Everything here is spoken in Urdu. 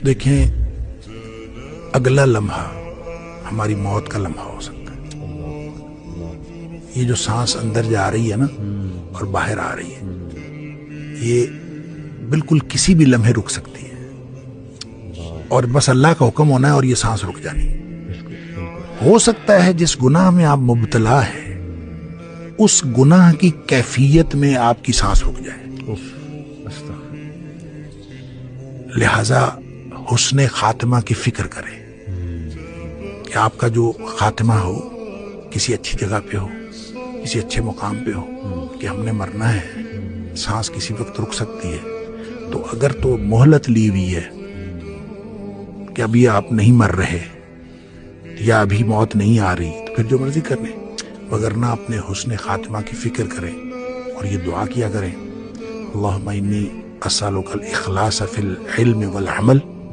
دیکھیں، اگلا لمحہ ہماری موت کا لمحہ ہو سکتا ہے۔ یہ جو سانس اندر جا رہی ہے نا اور باہر آ رہی ہے، یہ بالکل کسی بھی لمحے رک سکتی ہے، اور بس اللہ کا حکم ہونا ہے اور یہ سانس رک جانی۔ ہو سکتا ہے جس گناہ میں آپ مبتلا ہے اس گناہ کی کیفیت میں آپ کی سانس رک جائے، لہذا حسن خاتمہ کی فکر کریں کہ آپ کا جو خاتمہ ہو کسی اچھی جگہ پہ ہو، کسی اچھے مقام پہ ہو، کہ ہم نے مرنا ہے، سانس کسی وقت رک سکتی ہے، تو اگر تو مہلت لی ہوئی ہے کہ ابھی آپ نہیں مر رہے یا ابھی موت نہیں آ رہی، تو پھر جو مرضی کر لیں، وگرنہ اپنے حسن خاتمہ کی فکر کریں اور یہ دعا کیا کریں: اللہم انی اسألک الاخلاص فی العلم والعمل